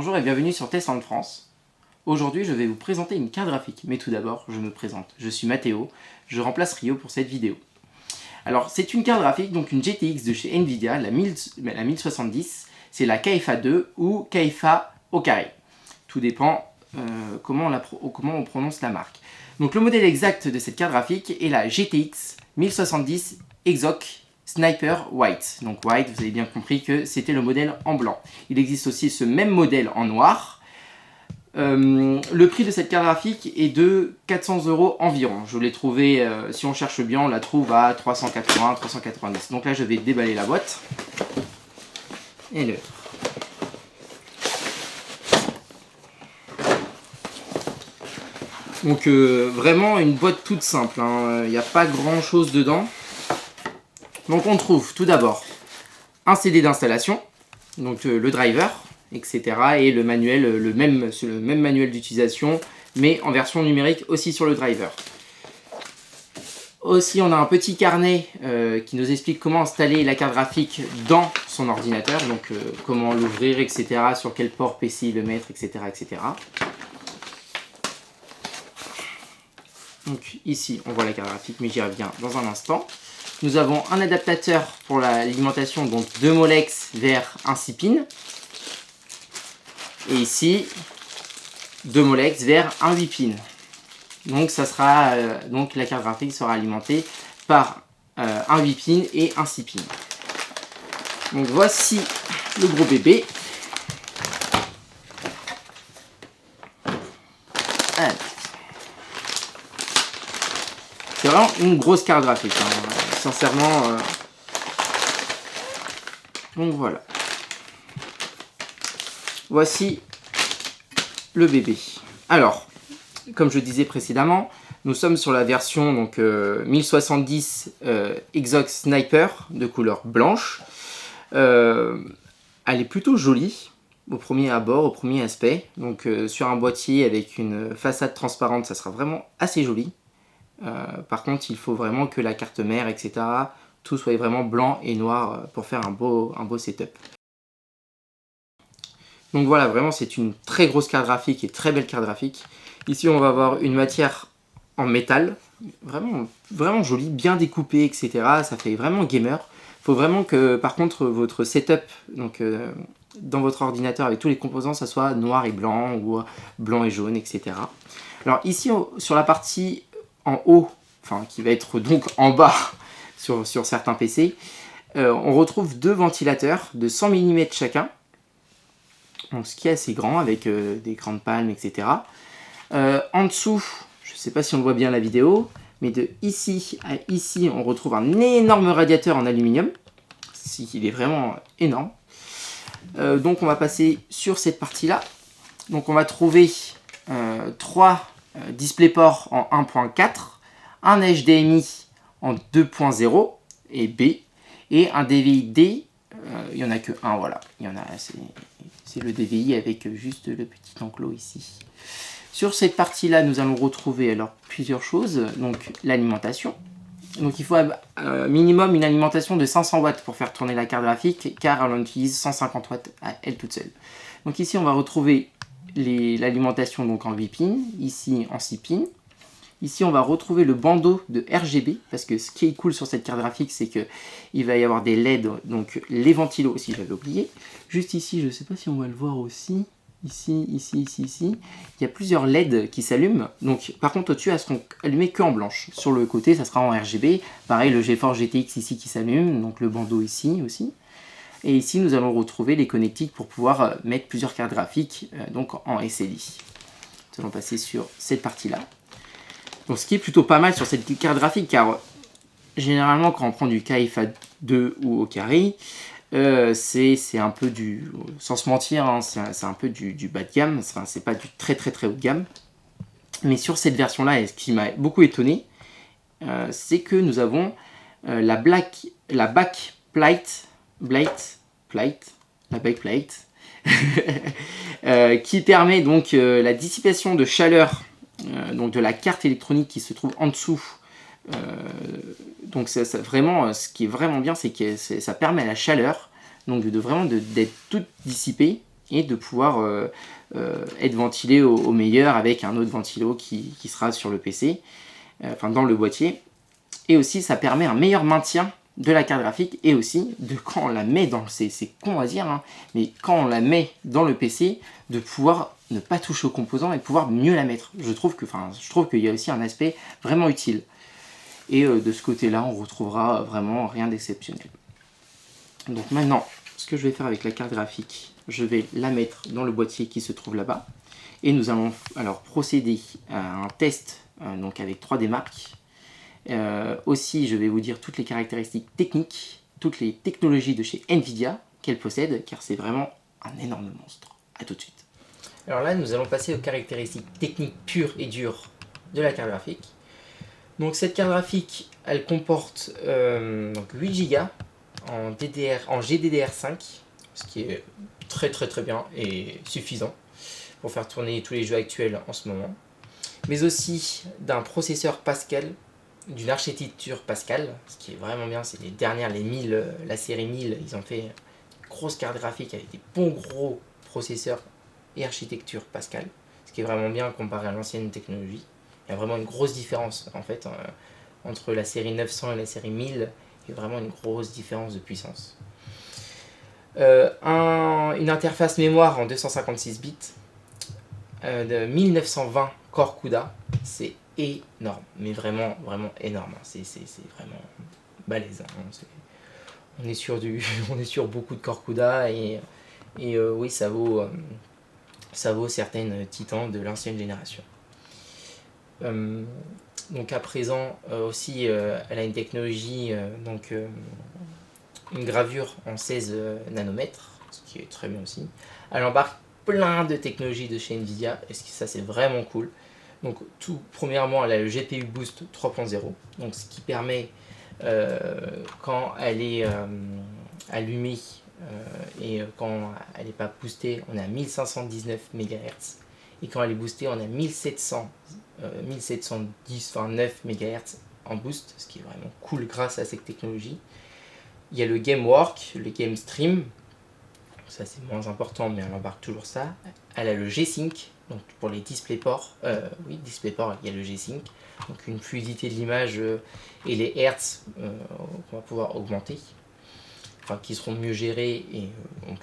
Bonjour et bienvenue sur Testland France. Aujourd'hui, je vais vous présenter une carte graphique, mais tout d'abord, je me présente. Je suis Mathéo, je remplace Rio pour cette vidéo. Alors, c'est une carte graphique, donc une GTX de chez Nvidia, la 1070, c'est la KFA 2 ou KFA au carré. Tout dépend comment on prononce la marque. Donc, le modèle exact de cette carte graphique est la GTX 1070 Exoc Sniper White. Donc White, vous avez bien compris que c'était le modèle en blanc. Il existe aussi ce même modèle en noir. Le prix de cette carte graphique est de 400 € environ. Je l'ai trouvé, si on cherche bien, on la trouve à 380, 390. Donc là, je vais déballer la boîte. Et le... Donc vraiment une boîte toute simple. Il n'y a pas grand chose dedans. Donc on trouve tout d'abord un CD d'installation, donc le driver, etc. Et le manuel, le même manuel d'utilisation, mais en version numérique aussi sur le driver. Aussi on a un petit carnet qui nous explique comment installer la carte graphique dans son ordinateur, donc comment l'ouvrir, etc. Sur quel port PCI le mettre, etc. etc. Donc ici on voit la carte graphique, mais j'y reviens dans un instant. Nous avons un adaptateur pour l'alimentation, donc 2 Molex vers 1 6-pin. Et ici, 2 Molex vers 1 8-pin. Donc, ça sera, donc la carte graphique sera alimentée par un 8-pin et un 6-pin. Donc voici le gros bébé. Allez. C'est vraiment une grosse carte graphique. Sincèrement, donc voilà. Voici le bébé. Alors, comme je disais précédemment, nous sommes sur la version donc 1070 Exoc Sniper de couleur blanche. Elle est plutôt jolie au premier abord, au premier aspect. Donc sur un boîtier avec une façade transparente, ça sera vraiment assez joli. Par contre, il faut vraiment que la carte mère, etc., tout soit vraiment blanc et noir pour faire un beau setup. Donc voilà, vraiment, c'est une très grosse carte graphique et très belle carte graphique. Ici, on va avoir une matière en métal, vraiment jolie, bien découpée, etc. Ça fait vraiment gamer. Il faut vraiment que, par contre, votre setup, donc dans votre ordinateur avec tous les composants, ça soit noir et blanc ou blanc et jaune, etc. Alors ici, sur la partie en haut, enfin qui va être donc en bas sur certains PC, on retrouve 2 ventilateurs de 100 mm chacun, donc ce qui est assez grand avec des grandes palmes, etc. En dessous, je ne sais pas si on voit bien la vidéo, mais de ici à ici, on retrouve un énorme radiateur en aluminium, il est vraiment énorme. Donc on va passer sur cette partie-là. Donc on va trouver 3 DisplayPort en 1.4, un HDMI en 2.0 et B, et un DVI-D, il n'y en a que un, voilà, c'est le DVI avec juste le petit enclos ici. Sur cette partie-là, nous allons retrouver alors plusieurs choses, donc l'alimentation. Donc il faut minimum une alimentation de 500 watts pour faire tourner la carte graphique, car elle en utilise 150 watts à elle toute seule. Donc ici, on va retrouver l'alimentation donc en 8 pins, ici en 6 pins. Ici, on va retrouver le bandeau de RGB, parce que ce qui est cool sur cette carte graphique, c'est qu'il va y avoir des LED, donc les ventilos aussi, j'avais oublié. Juste ici, je ne sais pas si on va le voir aussi, ici, il y a plusieurs LED qui s'allument. Donc, par contre, au-dessus, elles seront allumées qu'en blanche. Sur le côté, ça sera en RGB. Pareil, le GeForce GTX ici qui s'allume, donc le bandeau ici aussi. Et ici, nous allons retrouver les connectiques pour pouvoir mettre plusieurs cartes graphiques donc en SLI. Nous allons passer sur cette partie-là. Donc, ce qui est plutôt pas mal sur cette carte graphique, car généralement, quand on prend du KFA 2 ou au carré, c'est un peu du... Sans se mentir, hein, c'est un peu du bas de gamme. Enfin, c'est pas du très haut de gamme. Mais sur cette version-là, et ce qui m'a beaucoup étonné, c'est que nous avons la backplate, qui permet donc la dissipation de chaleur donc de la carte électronique qui se trouve en dessous. Donc vraiment, ce qui est vraiment bien, c'est que ça permet à la chaleur donc vraiment d'être toute dissipée et de pouvoir être ventilé au meilleur avec un autre ventilo qui sera sur le PC, enfin dans le boîtier. Et aussi ça permet un meilleur maintien de la carte graphique et aussi de quand on la met dans c'est con à dire, hein, mais quand on la met dans le PC, de pouvoir ne pas toucher aux composants et pouvoir mieux la mettre. Je trouve qu'il y a aussi un aspect vraiment utile. Et de ce côté-là, on retrouvera vraiment rien d'exceptionnel. Donc maintenant, ce que je vais faire avec la carte graphique, je vais la mettre dans le boîtier qui se trouve là-bas. Et nous allons alors procéder à un test donc avec 3D Mark. Aussi, je vais vous dire toutes les caractéristiques techniques, toutes les technologies de chez Nvidia qu'elle possède, car c'est vraiment un énorme monstre. A tout de suite. Alors là, nous allons passer aux caractéristiques techniques pures et dures de la carte graphique. Donc cette carte graphique, elle comporte donc 8 Go en GDDR5, ce qui est très bien et suffisant pour faire tourner tous les jeux actuels en ce moment. Mais aussi d'un processeur Pascal, d'une architecture Pascal, ce qui est vraiment bien, c'est les dernières, les 1000, la série 1000, ils ont fait une grosse carte graphique avec des bons gros processeurs et architecture Pascal, ce qui est vraiment bien comparé à l'ancienne technologie. Il y a vraiment une grosse différence en fait entre la série 900 et la série 1000, il y a vraiment une grosse différence de puissance. Une interface mémoire en 256 bits de 1920 Core CUDA, c'est énorme, mais vraiment énorme, c'est vraiment balèze, hein. On est sur beaucoup de Core CUDA et oui, ça vaut certaines Titans de l'ancienne génération. Donc à présent aussi elle a une technologie une gravure en 16 nanomètres, ce qui est très bien aussi. Elle embarque plein de technologies de chez Nvidia et ça c'est vraiment cool. Donc premièrement, elle a le GPU Boost 3.0, donc ce qui permet quand elle est allumée et quand elle n'est pas boostée, on est à 1519 MHz, et quand elle est boostée, on est à 1710, enfin 9 MHz en boost, ce qui est vraiment cool grâce à cette technologie. Il y a le GameWork, le Game Stream, ça c'est moins important, mais elle embarque toujours ça. Elle a le G-Sync, donc pour les DisplayPort, DisplayPort, il y a le G-Sync, donc une fluidité de l'image et les hertz qu'on va pouvoir augmenter, enfin qui seront mieux gérés, et on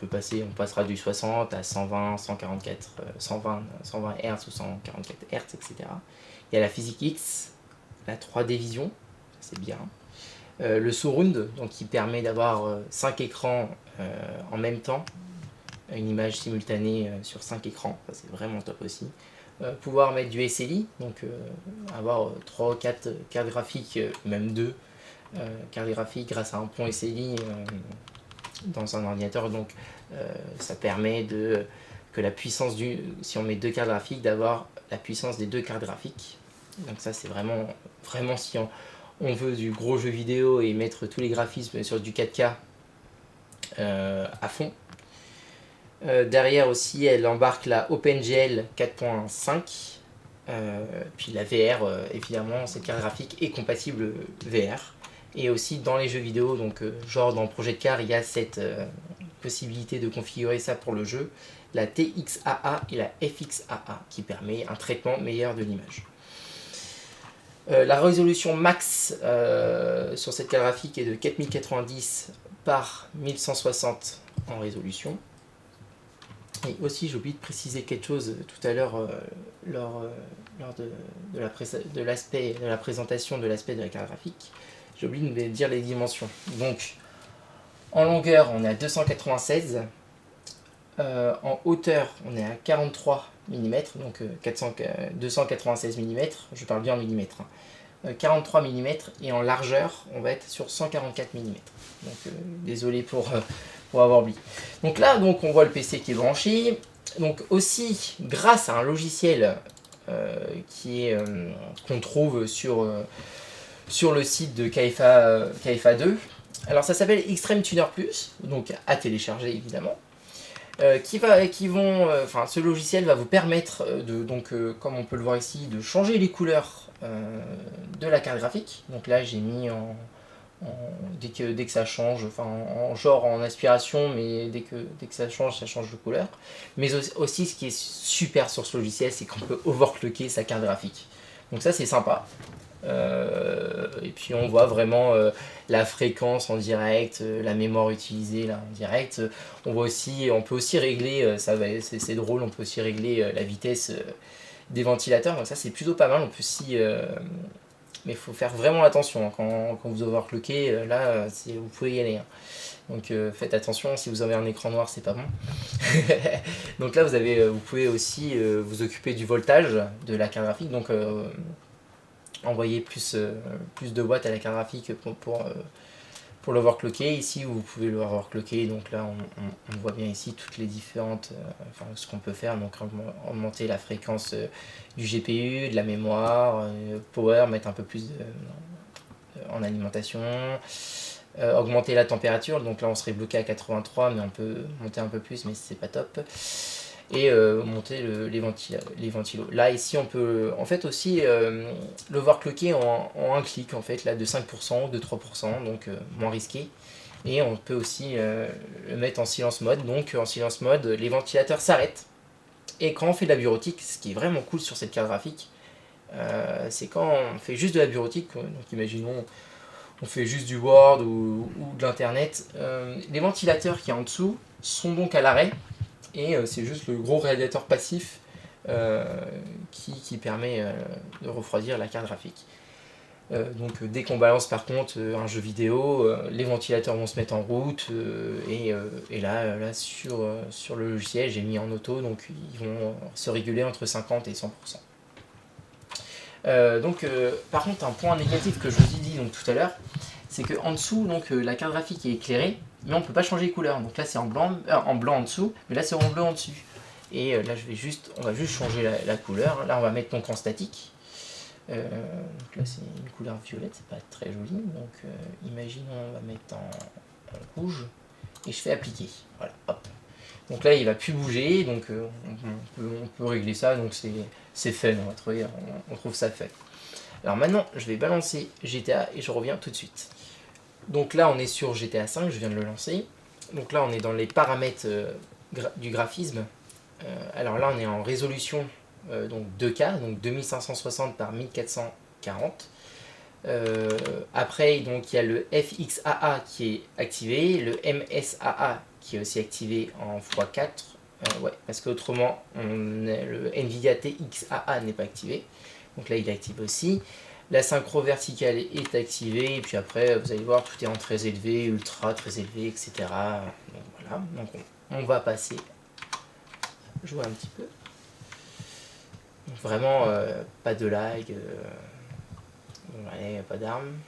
passera du 60 à 120, 144, 120 Hz ou 144 Hz, etc. Il y a la Physics X, la 3D Vision, c'est bien. Le Surround, donc qui permet d'avoir 5 écrans en même temps, une image simultanée sur 5 écrans, ça c'est vraiment top aussi. Pouvoir mettre du SLI, donc avoir 3 ou 4 cartes graphiques, même 2 cartes graphiques grâce à un pont SLI dans un ordinateur, donc ça permet que la puissance si on met 2 cartes graphiques, d'avoir la puissance des 2 cartes graphiques. Donc ça c'est vraiment si on veut du gros jeu vidéo et mettre tous les graphismes sur du 4K à fond. Derrière aussi, elle embarque la OpenGL 4.5, puis la VR, évidemment, cette carte graphique est compatible VR. Et aussi dans les jeux vidéo, donc genre dans Project Car, il y a cette possibilité de configurer ça pour le jeu, la TXAA et la FXAA, qui permet un traitement meilleur de l'image. La résolution max sur cette carte graphique est de 4090 par 1160 en résolution. Et aussi, j'ai oublié de préciser quelque chose tout à l'heure lors de la présentation de l'aspect de la carte graphique. J'ai oublié de dire les dimensions. Donc, en longueur, on est à 296. En hauteur, on est à 43 mm, donc 296 mm, je parle bien en millimètres. 43 mm, et en largeur, on va être sur 144 mm. Donc, désolé pour avoir oublié. Donc là, on voit le PC qui est branché. Donc aussi, grâce à un logiciel qu'on trouve sur le site de KFA2. Alors ça s'appelle Extreme Tuner Plus, donc à télécharger évidemment. Ce logiciel va vous permettre comme on peut le voir ici, de changer les couleurs de la carte graphique. Donc là j'ai mis dès que ça change, enfin genre en aspiration, mais dès que ça change de couleur. Mais aussi ce qui est super sur ce logiciel, c'est qu'on peut overclocker sa carte graphique. Donc ça c'est sympa. Et puis on voit vraiment la fréquence en direct, la mémoire utilisée là en direct. On peut aussi régler, c'est drôle, on peut aussi régler la vitesse des ventilateurs. Donc ça c'est plutôt pas mal. On peut aussi, mais il faut faire vraiment attention hein, quand vous overclockez. Là, vous pouvez y aller. Hein. Donc faites attention. Si vous avez un écran noir, c'est pas bon. Donc là vous pouvez aussi vous occuper du voltage de la carte graphique. Donc envoyer plus de watts à la carte graphique pour l'overclocker. Ici, vous pouvez l'overclocker. Donc là, on voit bien ici toutes les différentes, ce qu'on peut faire. Donc augmenter la fréquence du GPU, de la mémoire, power, mettre un peu plus en alimentation. Augmenter la température. Donc là, on serait bloqué à 83, mais on peut monter un peu plus, mais c'est pas top. Et monter les ventilos. Là ici on peut en fait aussi l'overclocker en un clic en fait là de 5% ou de 3%, donc moins risqué. Et on peut aussi le mettre en silence mode. Donc en silence mode les ventilateurs s'arrêtent. Et quand on fait de la bureautique, ce qui est vraiment cool sur cette carte graphique, c'est quand on fait juste de la bureautique, donc imaginons on fait juste du Word ou de l'internet, les ventilateurs qui est en dessous sont donc à l'arrêt. Et c'est juste le gros radiateur passif qui permet de refroidir la carte graphique. Donc dès qu'on balance par contre un jeu vidéo, les ventilateurs vont se mettre en route et là sur le logiciel j'ai mis en auto, donc ils vont se réguler entre 50 et 100%. Par contre un point négatif que je vous ai dit donc, tout à l'heure, c'est qu'en dessous donc, la carte graphique est éclairée, mais on ne peut pas changer les couleurs. Donc là c'est en blanc en dessous, mais là c'est en bleu en dessus. Et là on va juste changer la couleur. Là on va mettre donc en statique. Donc là c'est une couleur violette, c'est pas très joli. Donc imaginons on va mettre en rouge et je fais appliquer. Voilà, hop. Donc là il va plus bouger, donc on peut régler ça, donc c'est fun, on trouve ça fun. Alors maintenant je vais balancer GTA et je reviens tout de suite. Donc là on est sur GTA 5, je viens de le lancer. Donc là on est dans les paramètres du graphisme. Alors là on est en résolution donc 2K, donc 2560 par 1440. Après donc il y a le FXAA qui est activé, le MSAA qui est aussi activé en x4. Ouais, parce qu'autrement le NVIDIA TXAA n'est pas activé. Donc là il est activé aussi. La synchro verticale est activée, et puis après, vous allez voir, tout est en très élevé, ultra, très élevé, etc. Donc voilà, donc on va passer, jouer un petit peu. Donc vraiment, pas de lag, ouais, pas d'armes.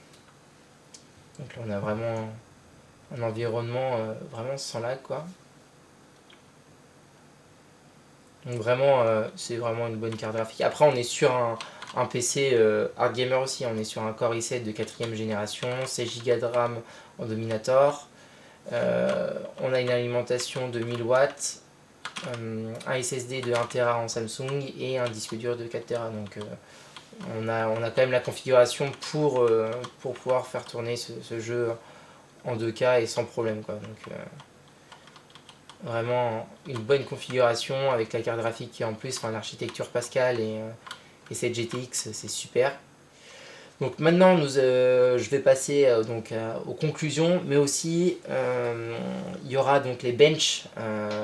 Donc là, on a vraiment un environnement vraiment sans lag, quoi. Donc vraiment, c'est vraiment une bonne carte graphique. Après, on est sur un PC hard gamer aussi, on est sur un Core i7 de 4ème génération, 16 Go de RAM en Dominator, on a une alimentation de 1000 watts, un SSD de 1 Tera en Samsung et un disque dur de 4 Tera. Donc on a quand même la configuration pour pouvoir faire tourner ce jeu en 2K et sans problème, quoi. Donc vraiment une bonne configuration avec la carte graphique qui est en plus, l'architecture Pascal et cette GTX, c'est super. Donc maintenant je vais passer aux conclusions, mais aussi il y aura donc les benches,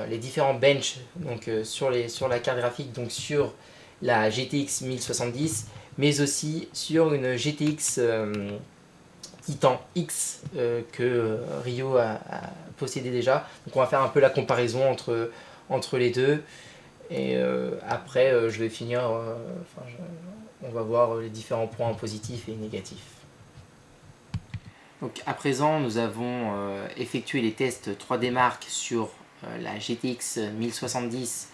les différents benches donc, sur la carte graphique, donc sur la GTX 1070, mais aussi sur une GTX Titan X que Rio a possédé déjà. Donc on va faire un peu la comparaison entre les deux. Et après, je vais finir. On va voir les différents points positifs et négatifs. Donc à présent, nous avons effectué les tests 3D Mark sur la GTX 1070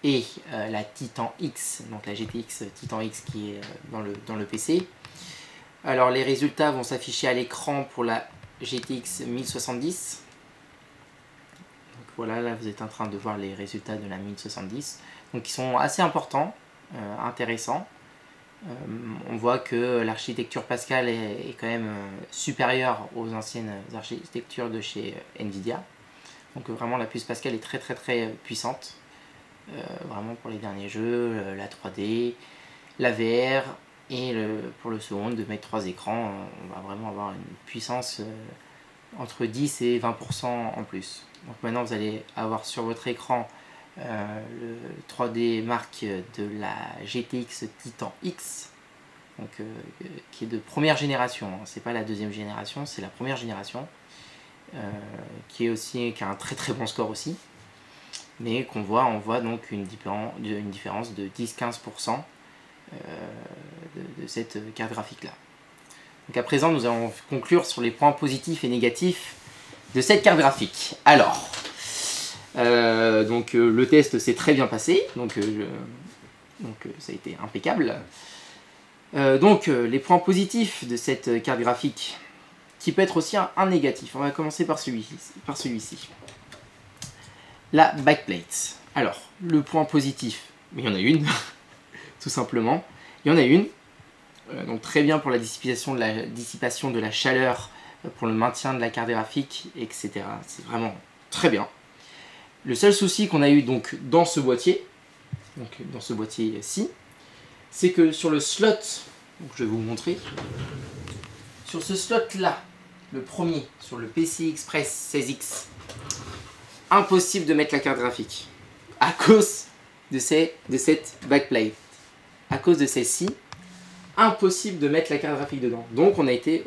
et la Titan X, donc la GTX Titan X qui est dans le PC. Alors les résultats vont s'afficher à l'écran pour la GTX 1070. Donc voilà, là vous êtes en train de voir les résultats de la 1070. Donc ils sont assez importants, intéressants. On voit que l'architecture Pascal est quand même supérieure aux anciennes architectures de chez Nvidia. Donc vraiment la puce Pascal est très puissante. Vraiment pour les derniers jeux, la 3D, la VR et pour le second de mettre 3 écrans, on va vraiment avoir une puissance entre 10 et 20% en plus. Donc maintenant vous allez avoir sur votre écran le 3D marque de la GTX Titan X, donc, qui est de première génération, hein. C'est pas la deuxième génération, c'est la première génération, qui a un très bon score aussi, mais on voit donc une différence de 10-15% de cette carte graphique là. Donc à présent nous allons conclure sur les points positifs et négatifs de cette carte graphique. Alors, le test s'est très bien passé, donc ça a été impeccable. Les points positifs de cette carte graphique, qui peut être aussi un négatif. On va commencer par celui-ci. La backplate. Alors, le point positif, mais il y en a une, tout simplement. Il y en a une. Donc très bien pour la dissipation de la chaleur, pour le maintien de la carte graphique, etc. C'est vraiment très bien. Le seul souci qu'on a eu donc dans ce boîtier, ci c'est que sur le slot, donc je vais vous montrer, sur ce slot là, le premier, sur le PCI Express 16X, impossible de mettre la carte graphique à cause de cette backplate. À cause de celle-ci, impossible de mettre la carte graphique dedans. Donc on a été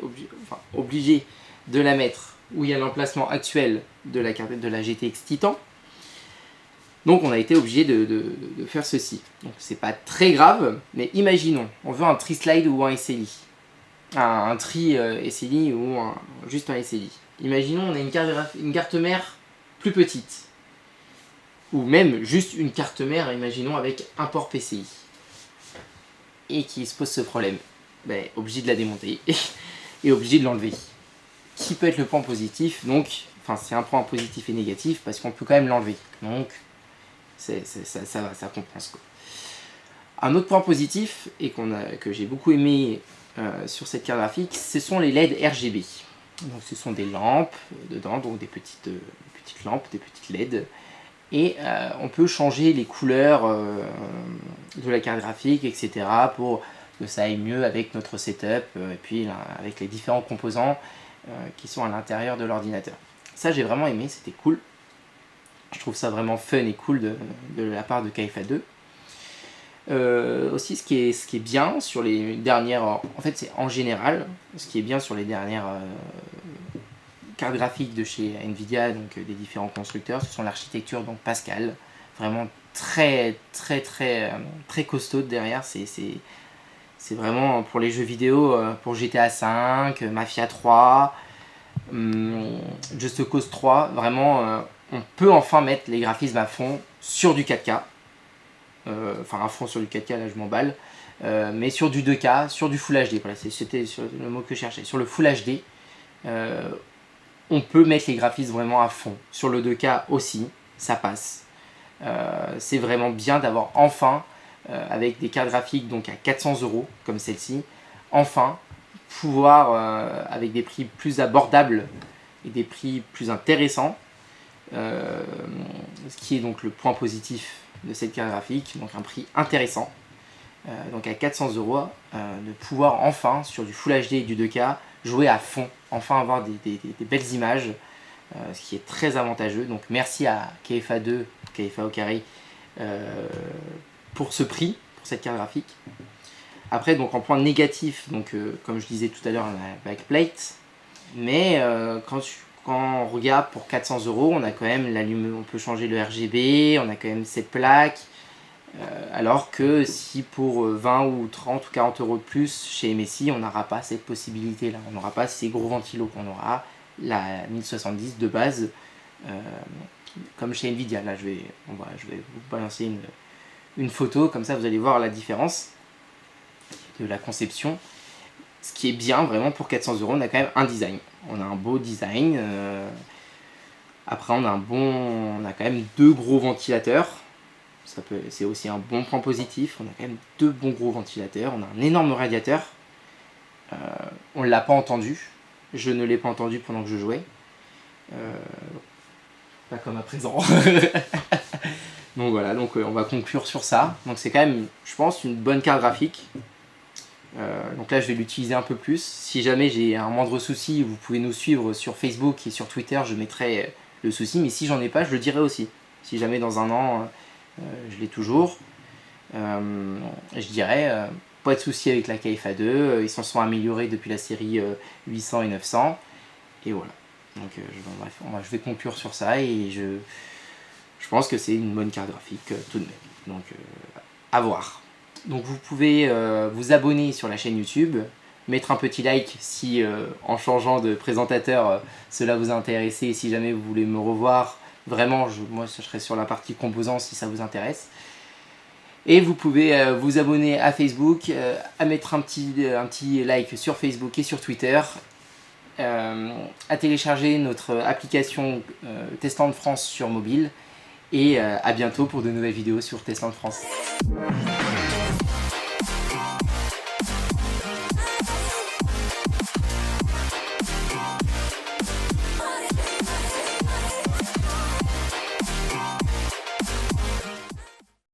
obligé de la mettre où il y a l'emplacement actuel de la GTX Titan. Donc on a été obligé de faire ceci. Donc c'est pas très grave, mais imaginons, on veut un tri-slide ou un SLI. Un tri SLI ou juste un SLI. Imaginons on a une carte mère plus petite. Ou même juste une carte mère, imaginons avec un port PCI. Et qui se pose ce problème. Ben, obligé de la démonter et obligé de l'enlever. Qui peut être le point positif, donc, c'est un point positif et négatif parce qu'on peut quand même l'enlever. Donc ça va, ça compense quoi. Un autre point positif et que j'ai beaucoup aimé sur cette carte graphique, ce sont les LED RGB. Donc ce sont des lampes dedans, donc des petites lampes, des petites LED. Et on peut changer les couleurs de la carte graphique, etc. pour que ça aille mieux avec notre setup et puis là, avec les différents composants qui sont à l'intérieur de l'ordinateur. Ça j'ai vraiment aimé, c'était cool. Je trouve ça vraiment fun et cool de la part de KFA2. Aussi ce qui est bien sur les dernières, en fait c'est en général, ce qui est bien sur les dernières cartes graphiques de chez Nvidia, donc des différents constructeurs, ce sont l'architecture donc Pascal, vraiment très costaud derrière. C'est vraiment pour les jeux vidéo, pour GTA 5, Mafia 3, Just Cause 3, vraiment on peut enfin mettre les graphismes à fond sur du 4K. À fond sur du 4K, là je m'emballe, mais sur du 2K, sur du Full HD, voilà, c'était le mot que je cherchais, sur le Full HD, on peut mettre les graphismes vraiment à fond. Sur le 2K aussi, ça passe. C'est vraiment bien d'avoir enfin, avec des cartes graphiques donc à 400 € comme celle-ci, enfin pouvoir, avec des prix plus abordables et des prix plus intéressants, ce qui est donc le point positif de cette carte graphique, donc un prix intéressant, donc à 400 €, de pouvoir enfin sur du Full HD et du 2K jouer à fond, enfin avoir des belles images, ce qui est très avantageux. Donc merci à KFA2, KFA au carré, pour ce prix, pour cette carte graphique. Après donc en point négatif, donc comme je disais tout à l'heure, la backplate, mais quand on regarde pour 400 €, on a quand même on peut changer le RGB, on a quand même cette plaque, alors que si pour 20 ou 30 ou 40 € de plus chez MSI, on n'aura pas cette possibilité là, on n'aura pas ces gros ventilos, qu'on aura la 1070 de base, comme chez Nvidia. Là je vais vous balancer une photo, comme ça vous allez voir la différence de la conception. Ce qui est bien vraiment pour 400 €, on a quand même un design. On a un beau design. Après on a quand même deux gros ventilateurs. c'est aussi un bon point positif. On a quand même 2 bons gros ventilateurs, on a un énorme radiateur. On ne l'a pas entendu, je ne l'ai pas entendu pendant que je jouais. Pas comme à présent. Donc voilà, donc on va conclure sur ça. Donc c'est quand même, je pense, une bonne carte graphique. Donc là je vais l'utiliser un peu plus. Si jamais j'ai un moindre souci, vous pouvez nous suivre sur Facebook et sur Twitter, je mettrai le souci. Mais si j'en ai pas, je le dirai aussi. Si jamais dans un an, je l'ai toujours, je dirais pas de souci avec la KFA 2. Ils s'en sont améliorés depuis la série 800 et 900. Et voilà. Donc bref, je vais conclure sur ça et je pense que c'est une bonne carte graphique tout de même. Donc à voir. Donc vous pouvez vous abonner sur la chaîne YouTube, mettre un petit like si en changeant de présentateur cela vous a intéressé et si jamais vous voulez me revoir, vraiment moi je serai sur la partie composants si ça vous intéresse. Et vous pouvez vous abonner à Facebook, à mettre un petit like sur Facebook et sur Twitter, à télécharger notre application Testland France sur mobile. Et à bientôt pour de nouvelles vidéos sur Testland France.